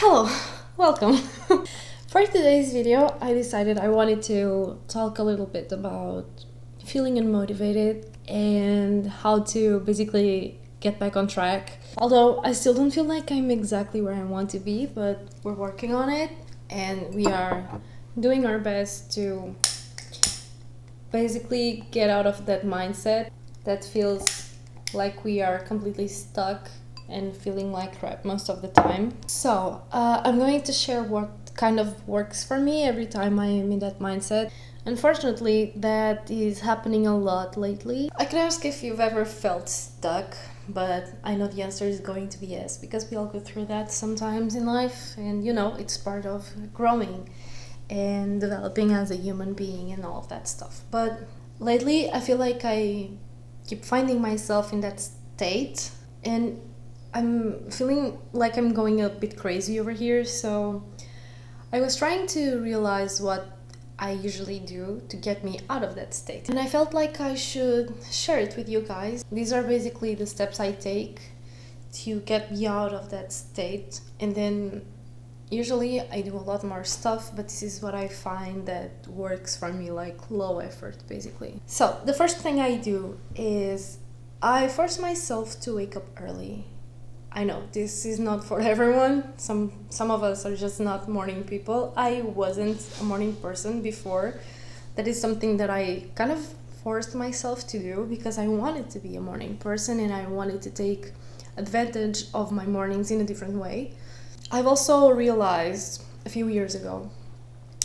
Hello, welcome. For today's video, I decided I wanted to talk a little bit about feeling unmotivated and how to basically get back on track. Although I still don't feel like I'm exactly where I want to be, but we're working on it and we are doing our best to basically get out of that mindset that feels like we are completely stuck and feeling like crap most of the time. So I'm going to share what kind of works for me every time I am in that mindset. Unfortunately, that is happening a lot lately. I can ask if you've ever felt stuck, but I know the answer is going to be yes, because we all go through that sometimes in life, and it's part of growing and developing as a human being and all of that stuff. But lately I feel like I keep finding myself in that state, and I'm feeling like I'm going a bit crazy over here. So I was trying to realize what I usually do to get me out of that state, and I felt like I should share it with you guys. These are basically the steps I take to get me out of that state, and then usually I do a lot more stuff, but this is what I find that works for me, like low effort basically. So the first thing I do is I force myself to wake up early. I know this is not for everyone. Some of us are just not morning people. I wasn't a morning person before. That is something that I kind of forced myself to do because I wanted to be a morning person and I wanted to take advantage of my mornings in a different way. I've also realized a few years ago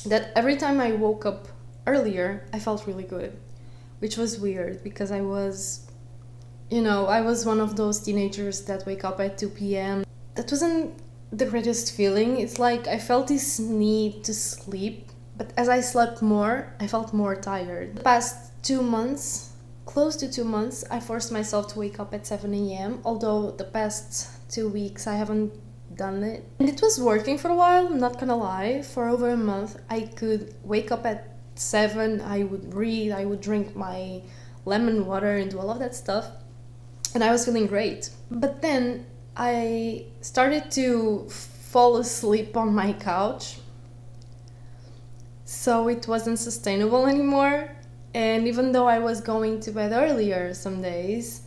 that every time I woke up earlier, I felt really good, which was weird because I was one of those teenagers that wake up at 2 p.m. That wasn't the greatest feeling. It's like I felt this need to sleep, but as I slept more, I felt more tired. The past 2 months, close to 2 months, I forced myself to wake up at 7 a.m., although the past 2 weeks I haven't done it. And it was working for a while, I'm not gonna lie. For over a month, I could wake up at 7, I would read, I would drink my lemon water and do all of that stuff. And I was feeling great. But then I started to fall asleep on my couch. So it wasn't sustainable anymore. And even though I was going to bed earlier some days,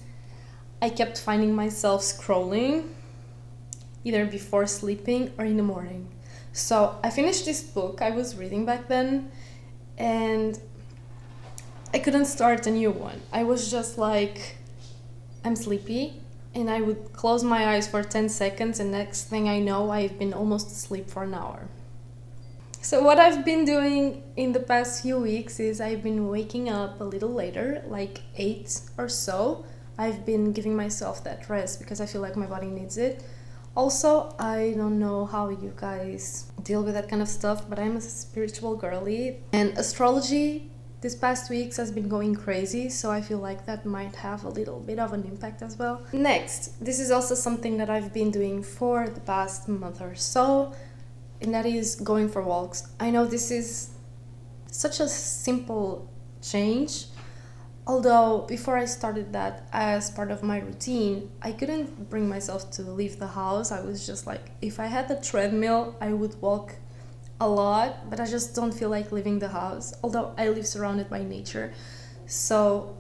I kept finding myself scrolling, either before sleeping or in the morning. So I finished this book I was reading back then, and I couldn't start a new one. I was just like, I'm sleepy, and I would close my eyes for 10 seconds, and next thing I know, I've been almost asleep for an hour. So what I've been doing in the past few weeks is I've been waking up a little later, like 8 or so. I've been giving myself that rest because I feel like my body needs it. Also, I don't know how you guys deal with that kind of stuff, but I'm a spiritual girly, and astrology this past weeks has been going crazy, so I feel like that might have a little bit of an impact as well. Next, this is also something that I've been doing for the past month or so, and that is going for walks. I know this is such a simple change, although before I started that as part of my routine, I couldn't bring myself to leave the house. I was just like, if I had a treadmill, I would walk a lot, but I just don't feel like leaving the house, although I live surrounded by nature. So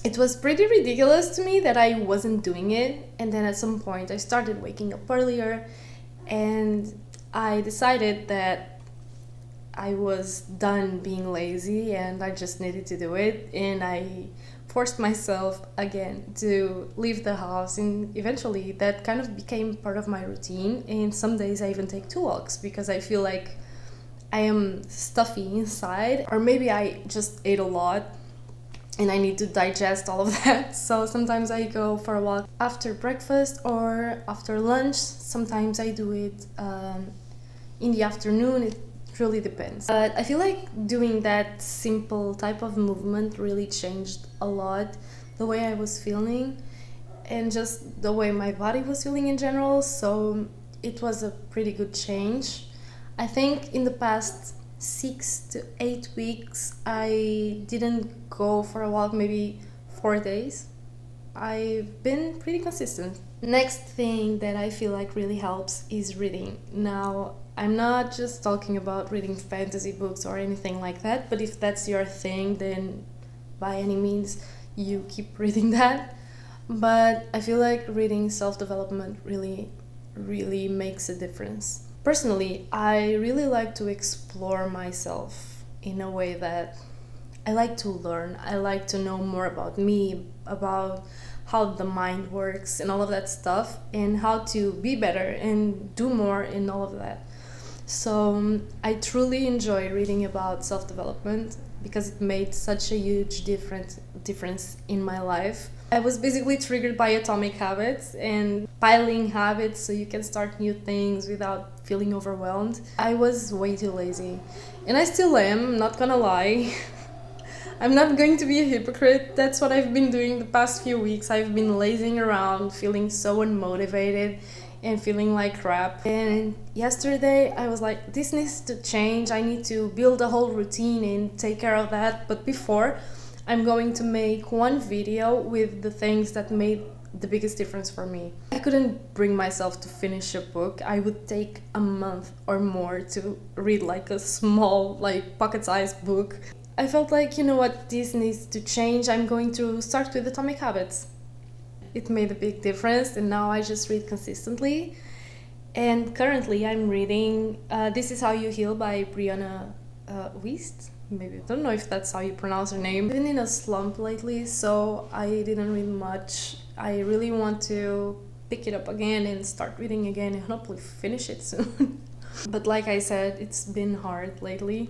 it was pretty ridiculous to me that I wasn't doing it. And then at some point I started waking up earlier, and I decided that I was done being lazy and I just needed to do it, and I forced myself again to leave the house, and eventually that kind of became part of my routine. And some days I even take 2 walks because I feel like I am stuffy inside, or maybe I just ate a lot and I need to digest all of that. So sometimes I go for a walk after breakfast or after lunch. Sometimes I do it in the afternoon. It really depends. But I feel like doing that simple type of movement really changed a lot the way I was feeling and just the way my body was feeling in general. So it was a pretty good change. I think in the past 6 to 8 weeks I didn't go for a walk, maybe 4 days. I've been pretty consistent. Next thing that I feel like really helps is reading. Now, I'm not just talking about reading fantasy books or anything like that, but if that's your thing, then by any means you keep reading that. But I feel like reading self-development really makes a difference. Personally, I really like to explore myself in a way that I like to learn. I like to know more about me, about how the mind works and all of that stuff, and how to be better and do more in all of that. So I truly enjoy reading about self-development because it made such a huge difference in my life. I was basically triggered by Atomic Habits and piling habits so you can start new things without feeling overwhelmed. I was way too lazy, and I still am, not gonna lie. I'm not going to be a hypocrite. That's what I've been doing the past few weeks. I've been lazing around, feeling so unmotivated and feeling like crap. And yesterday I was like, this needs to change. I need to build a whole routine and take care of that. But before, I'm going to make one video with the things that made the biggest difference for me. I couldn't bring myself to finish a book. I would take a month or more to read like a small, like pocket-sized book. I felt like, you know what, this needs to change. I'm going to start with Atomic Habits. It made a big difference, and now I just read consistently. And currently I'm reading This Is How You Heal by Brianna Wiest. Maybe, I don't know if that's how you pronounce her name. I've been in a slump lately, so I didn't read much. I really want to pick it up again and start reading again and hopefully finish it soon. But like I said, it's been hard lately.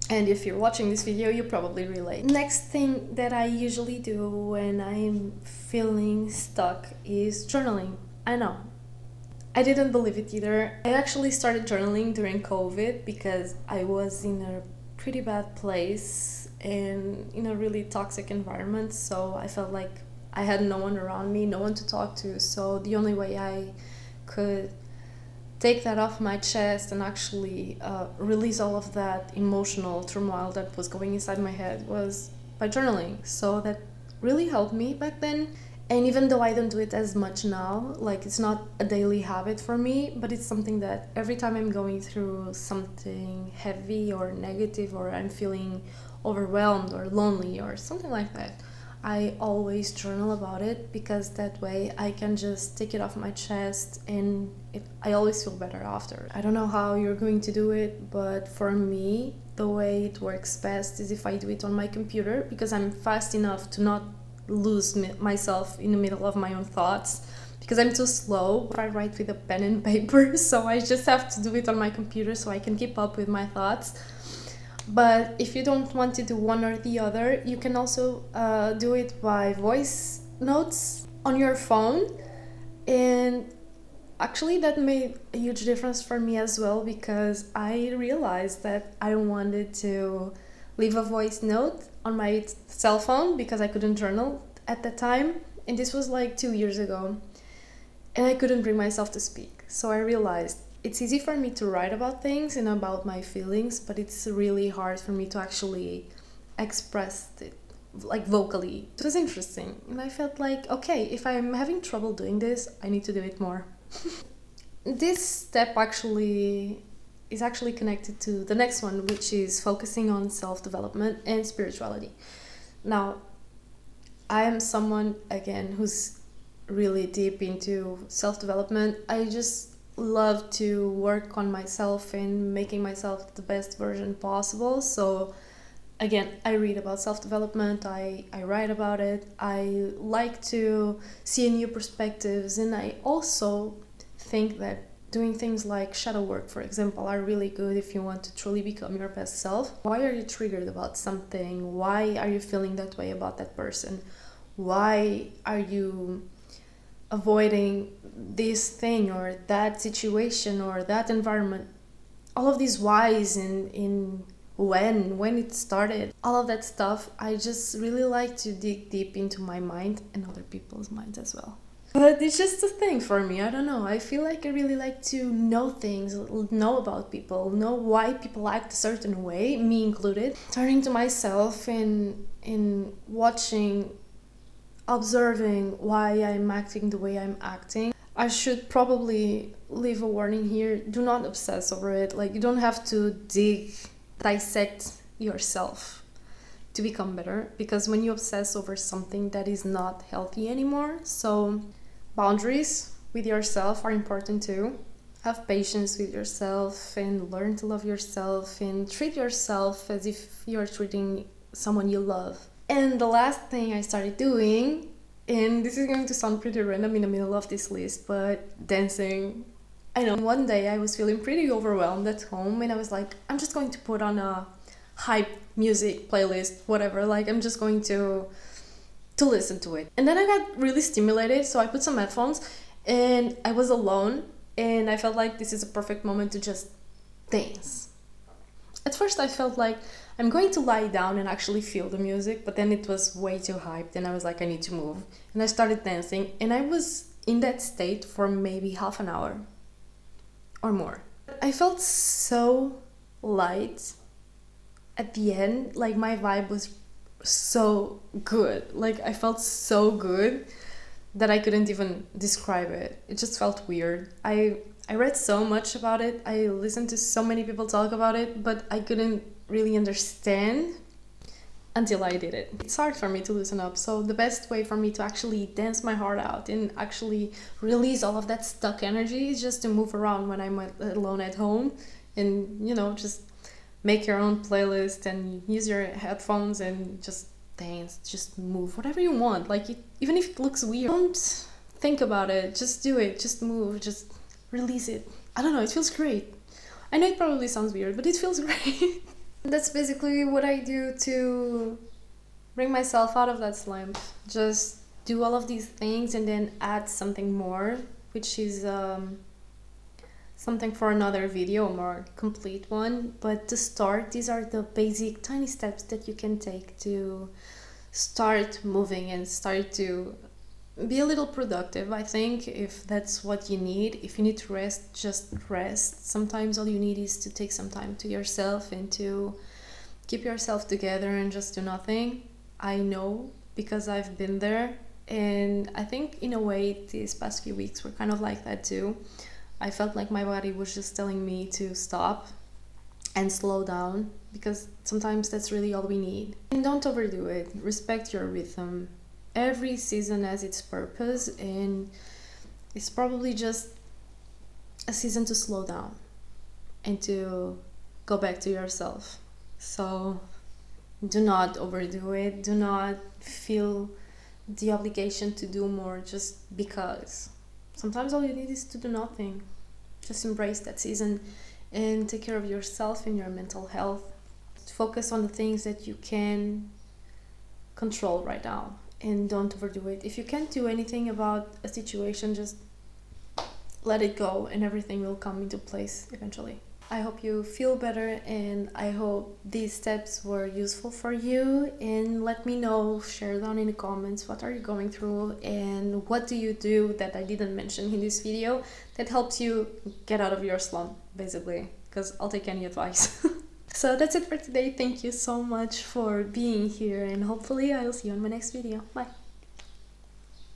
And if you're watching this video, you probably relate. Next thing that I usually do when I'm feeling stuck is journaling. I know. I didn't believe it either. I actually started journaling during COVID because I was in a pretty bad place and in a really toxic environment. So I felt like I had no one around me, no one to talk to. So the only way I could take that off my chest and actually release all of that emotional turmoil that was going inside my head was by journaling. So that really helped me back then. And even though I don't do it as much now, like it's not a daily habit for me, but it's something that every time I'm going through something heavy or negative, or I'm feeling overwhelmed or lonely or something like that, I always journal about it, because that way I can just take it off my chest and I always feel better after. I don't know how you're going to do it, but for me, the way it works best is if I do it on my computer, because I'm fast enough to not lose myself in the middle of my own thoughts, because I'm too slow. I write with a pen and paper, so I just have to do it on my computer so I can keep up with my thoughts. But if you don't want to do one or the other, you can also do it by voice notes on your phone. And actually that made a huge difference for me as well, because I realized that I wanted to leave a voice note on my cell phone because I couldn't journal at that time. And this was like 2 years ago. And I couldn't bring myself to speak. So I realized it's easy for me to write about things and about my feelings, but it's really hard for me to actually express it, like vocally. It was interesting. And I felt like, okay, if I'm having trouble doing this, I need to do it more. This step is actually connected to the next one, which is focusing on self-development and spirituality. Now, I am someone, again, who's really deep into self-development. I just love to work on myself and making myself the best version possible. So again, I read about self-development, I write about it, I like to see new perspectives, and I also think that doing things like shadow work, for example, are really good if you want to truly become your best self. Why are you triggered about something? Why are you feeling that way about that person? Why are you avoiding this thing or that situation or that environment? All of these whys in when it started, all of that stuff, I just really like to dig deep into my mind and other people's minds as well. But it's just a thing for me, I don't know. I feel like I really like to know things, know about people, know why people act a certain way, me included. Turning to myself and watching observing why I'm acting the way I'm acting. I should probably leave a warning here. Do not obsess over it. Like, you don't have to dissect yourself to become better, because when you obsess over something, that is not healthy anymore. So boundaries with yourself are important too. Have patience with yourself and learn to love yourself and treat yourself as if you're treating someone you love. And the last thing I started doing, and this is going to sound pretty random in the middle of this list, but dancing. I know one day I was feeling pretty overwhelmed at home, and I was like, I'm just going to put on a hype music playlist, whatever, like I'm just going to listen to it. And then I got really stimulated, so I put some headphones and I was alone, and I felt like this is a perfect moment to just dance. At first I felt like I'm going to lie down and actually feel the music, but then it was way too hyped and I was like, I need to move. And I started dancing, and I was in that state for maybe half an hour or more. I felt so light at the end, like my vibe was so good. Like I felt so good that I couldn't even describe it. It just felt weird. I read so much about it. I listened to so many people talk about it, but I couldn't really understand until I did it. It's hard for me to loosen up, so the best way for me to actually dance my heart out and actually release all of that stuck energy is just to move around when I'm alone at home, and just make your own playlist and use your headphones and just dance, just move, whatever you want. Like, even if it looks weird, don't think about it, just do it, just move, just release it. I don't know, it feels great. I know it probably sounds weird, but it feels great. That's basically what I do to bring myself out of that slump. Just do all of these things and then add something more, which is something for another video, a more complete one. But to start, these are the basic tiny steps that you can take to start moving and start to be a little productive. I think if that's what you need, if you need to rest, just rest. Sometimes all you need is to take some time to yourself and to keep yourself together and just do nothing. I know, because I've been there, and I think in a way these past few weeks were kind of like that too. I felt like my body was just telling me to stop and slow down, because sometimes that's really all we need. And don't overdo it. Respect your rhythm. Every season has its purpose, and it's probably just a season to slow down and to go back to yourself. So do not overdo it. Do not feel the obligation to do more just because. Sometimes all you need is to do nothing. Just embrace that season and take care of yourself and your mental health. Focus on the things that you can control right now, and don't overdo it. If you can't do anything about a situation, just let it go and everything will come into place eventually. I hope you feel better, and I hope these steps were useful for you. And let me know, share down in the comments, what are you going through and what do you do that I didn't mention in this video that helps you get out of your slump, basically, because I'll take any advice. So that's it for today. Thank you so much for being here, and hopefully I'll see you on my next video. Bye.